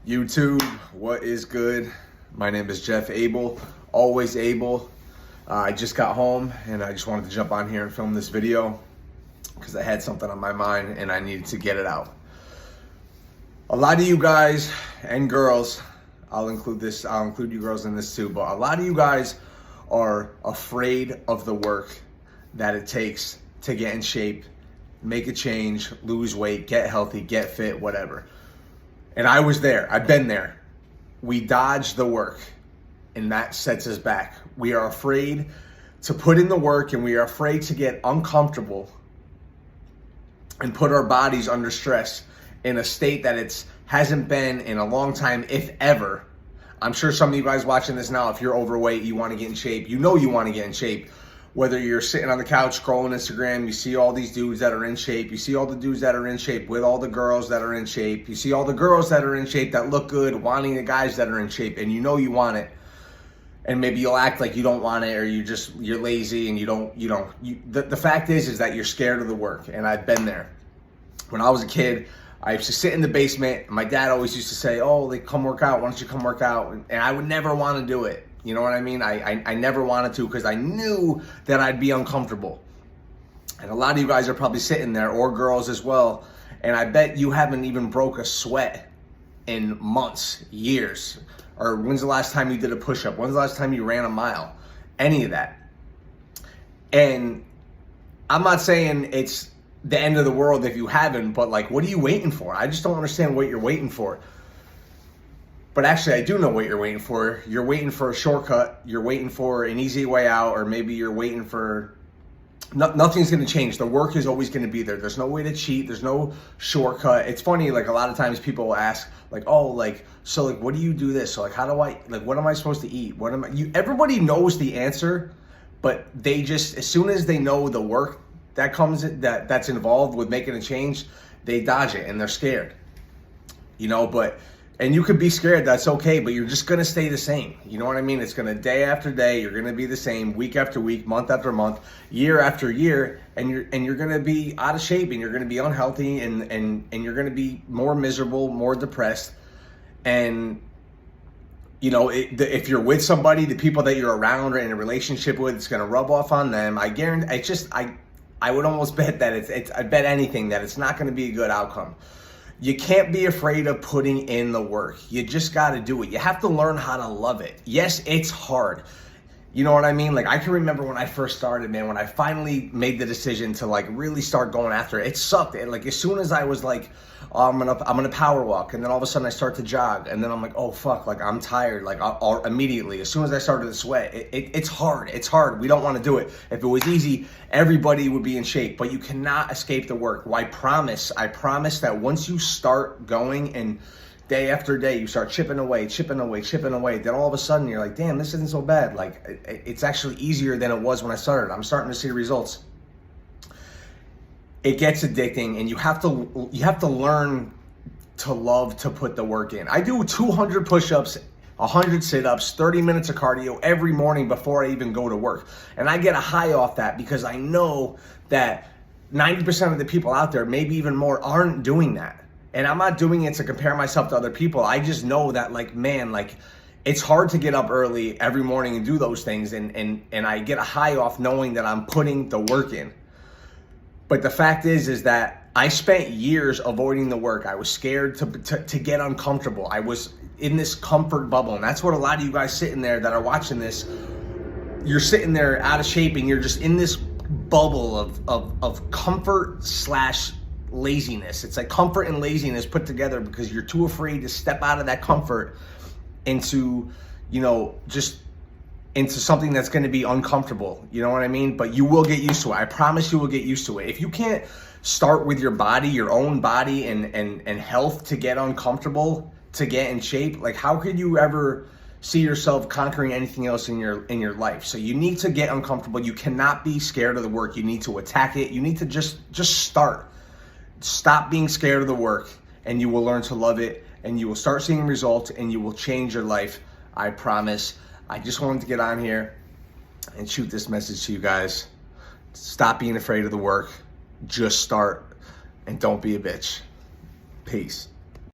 YouTube, what is good? My name is Jeff Abel, always able. I just got home and I just wanted to jump on here and film this video because I had something on my mind and I needed to get it out. A lot of you guys and girls, I'll include you girls in this too, but a lot of you guys are afraid of the work that it takes to get in shape, make a change, lose weight, get healthy, get fit, whatever. And I was there. I've been there. We dodge the work, and that sets us back. We are afraid to put in the work, and we are afraid to get uncomfortable and put our bodies under stress in a state that it hasn't been in a long time, if ever. I'm sure some of you guys watching this now, if you're overweight, you want to get in shape, you know you want to get in shape. Whether you're sitting on the couch scrolling Instagram, you see all these dudes that are in shape. You see all the dudes that are in shape with all the girls that are in shape. You see all the girls that are in shape that look good, wanting the guys that are in shape, and you know you want it. And maybe you'll act like you don't want it, or you're lazy and the fact is that you're scared of the work. And I've been there. When I was a kid, I used to sit in the basement. My dad always used to say, "Oh, like, come work out. Why don't you come work out?" And I would never want to do it. You know what I mean? I never wanted to because I knew that I'd be uncomfortable. And a lot of you guys are probably sitting there, or girls as well, and I bet you haven't even broke a sweat in months, years. Or when's the last time you did a push-up? When's the last time you ran a mile? Any of that. And I'm not saying it's the end of the world if you haven't, but like, what are you waiting for? I just don't understand what you're waiting for. But actually, I do know what you're waiting for. You're waiting for a shortcut. You're waiting for an easy way out, or maybe you're waiting for... Nothing's going to change. The work is always going to be there. There's no way to cheat. There's no shortcut. It's funny, like, a lot of times people will ask, like, oh, like, so, like, what do you do this? So, like, how do I, like, what am I supposed to eat? Everybody knows the answer, but they just, as soon as they know the work that comes, that's involved with making a change, they dodge it and they're scared. You know, and you could be scared, that's okay, but you're just gonna stay the same. You know what I mean? It's gonna, day after day, you're gonna be the same, week after week, month after month, year after year, and you're gonna be out of shape, and you're gonna be unhealthy, and you're gonna be more miserable, more depressed. And you know, if you're with somebody, the people that you're around or in a relationship with, it's gonna rub off on them. I guarantee, I would almost bet that I bet anything that it's not gonna be a good outcome. You can't be afraid of putting in the work. You just got to do it. You have to learn how to love it. Yes, it's hard. You know what I mean? Like, I can remember when I first started, man, when I finally made the decision to, like, really start going after it. It sucked. Like, as soon as I was like, oh, I'm gonna power walk, and then all of a sudden I start to jog, and then I'm like, oh fuck, like, I'm tired. Like, I'll immediately, as soon as I started to sweat, it's hard. It's hard. We don't want to do it. If it was easy, everybody would be in shape, but you cannot escape the work. Well, I promise that once you start going, and day after day, you start chipping away, then all of a sudden you're like, damn, this isn't so bad. Like, it's actually easier than it was when I started. I'm starting to see results. It gets addicting, and you have to learn to love to put the work in. I do 200 push-ups, 100 sit-ups, 30 minutes of cardio every morning before I even go to work. And I get a high off that because I know that 90% of the people out there, maybe even more, aren't doing that. And I'm not doing it to compare myself to other people. I just know that, like, man, like, it's hard to get up early every morning and do those things. And I get a high off knowing that I'm putting the work in. But the fact is that I spent years avoiding the work. I was scared to get uncomfortable. I was in this comfort bubble. And that's what a lot of you guys sitting there that are watching this, you're sitting there out of shape, and you're just in this bubble of comfort / laziness. It's like comfort and laziness put together because you're too afraid to step out of that comfort into, you know, just into something that's going to be uncomfortable. You know what I mean? But you will get used to it. I promise you will get used to it. If you can't start with your body, your own body and health to get uncomfortable, to get in shape, like, how could you ever see yourself conquering anything else in your life? So you need to get uncomfortable. You cannot be scared of the work. You need to attack it. You need to just start. Stop being scared of the work, and you will learn to love it, and you will start seeing results, and you will change your life. I promise. I just wanted to get on here and shoot this message to you guys. Stop being afraid of the work. Just start, and don't be a bitch. Peace.